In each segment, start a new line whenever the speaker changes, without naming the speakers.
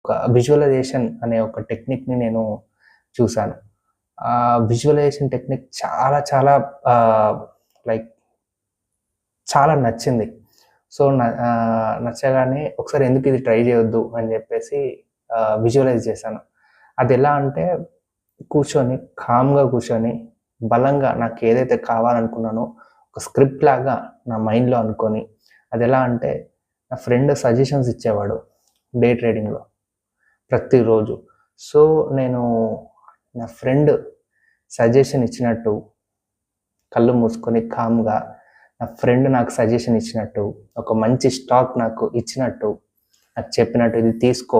ఒక విజువలైజేషన్ అనే ఒక టెక్నిక్‌ని నేను చూసాను. ఆ విజువలైజేషన్ టెక్నిక్ చాలా చాలా లైక్ చాలా నచ్చింది. సో, నచ్చగానే ఒకసారి ఎందుకు ఇది ట్రై చేయొద్దు అని చెప్పేసి విజువలైజ్ చేశాను. అదెలా అంటే కూర్చొని కామ్‌గా కూర్చొని బలంగా నాకేదైతే కావాలనుకున్నానో ఒక స్క్రిప్ట్ లాగా నా మైండ్‌లో అనుకోని అదెలా అంటే నా ఫ్రెండ్ సజెషన్స్ ఇచ్చేవాడు డే ట్రేడింగ్‌లో ప్రతిరోజు. సో, నేను నా ఫ్రెండ్ సజెషన్ ఇచ్చినట్టు కళ్ళు మూసుకొని కామ్‌గా నా ఫ్రెండ్ నాకు సజెషన్ ఇచ్చినట్టు, ఒక మంచి స్టాక్ నాకు ఇచ్చినట్టు, నాకు చెప్పినట్టు ఇది తీసుకో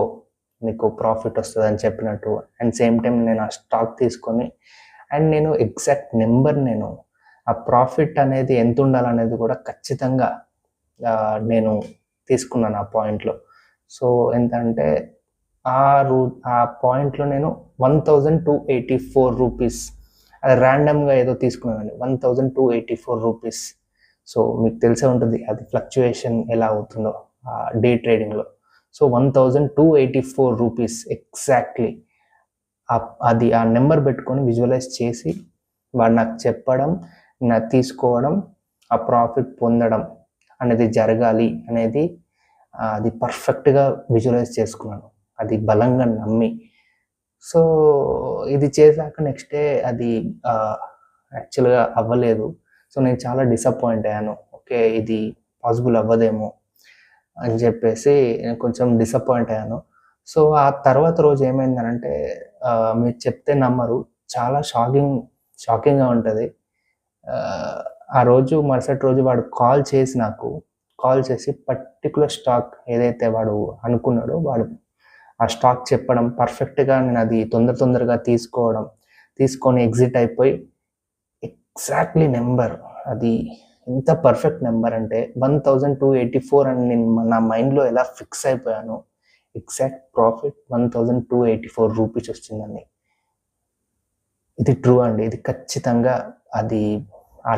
నీకు ప్రాఫిట్ వస్తదని చెప్పినట్టు అండ్ సేమ్ టైమ్ నేను ఆ స్టాక్ తీసుకొని అండ్ నేను ఎగ్జాక్ట్ నెంబర్ నేను ఆ ప్రాఫిట్ అనేది ఎంత ఉండాలనేది కూడా ఖచ్చితంగా నేను తీసుకున్నాను ఆ పాయింట్‌లో. సో, ఎంతంటే ఆ పాయింట్‌లో నేను రూ. 1,284 అది ర్యాండమ్‌గా ఏదో తీసుకున్నానండి. రూ. 1,284. సో, మీకు తెలిసే ఉంటుంది అది ఫ్లక్చుయేషన్ ఎలా అవుతుందో డే ట్రేడింగ్‌లో. సో, రూ. 1,284 ఎగ్జాక్ట్‌లీ. అది ఆ నెంబర్ పెట్టుకొని విజువలైజ్ చేసి వాడు నాకు చెప్పడం, నాకు తీసుకోవడం, ఆ ప్రాఫిట్ పొందడం అనేది జరగాలి అనేది అది పర్ఫెక్ట్‌గా విజువలైజ్ చేసుకున్నాను. అది బలంగా నమ్మి. సో, ఇది చేశాక నెక్స్ట్ డే అది యాక్చువల్‌గా అవ్వలేదు. సో, నేను చాలా డిసప్పాయింట్ అయ్యాను. ఓకే. ఇది పాసిబుల్ అవ్వదేమో అని చెప్పేసి నేను కొంచెం డిసప్పాయింట్ అయ్యాను. సో, ఆ తర్వాత రోజు ఏమైందనంటే మీరు చెప్తే నమ్మరు. చాలా షాకింగ్‌గా ఉంటది. ఆ రోజు మరుసటి రోజు వాడు కాల్ చేసి పర్టిక్యులర్ స్టాక్ ఏదైతే వాడు అనుకున్నాడో వాడు ఆ స్టాక్ చెప్పడం పర్ఫెక్ట్‌గా నేను అది తొందరగా తీసుకొని ఎగ్జిట్ అయిపోయి ఎగ్జాక్ట్‌లీ నెంబర్ అది ఎంత పర్ఫెక్ట్ నెంబర్ అంటే 1,284 అని నేను నా మైండ్‌లో ఎలా ఫిక్స్ అయిపోయానో ఎగ్జాక్ట్ ప్రాఫిట్ రూ. 1,284 వచ్చిందండి. ఇది ట్రూ అండి. ఇది ఖచ్చితంగా అది ఆ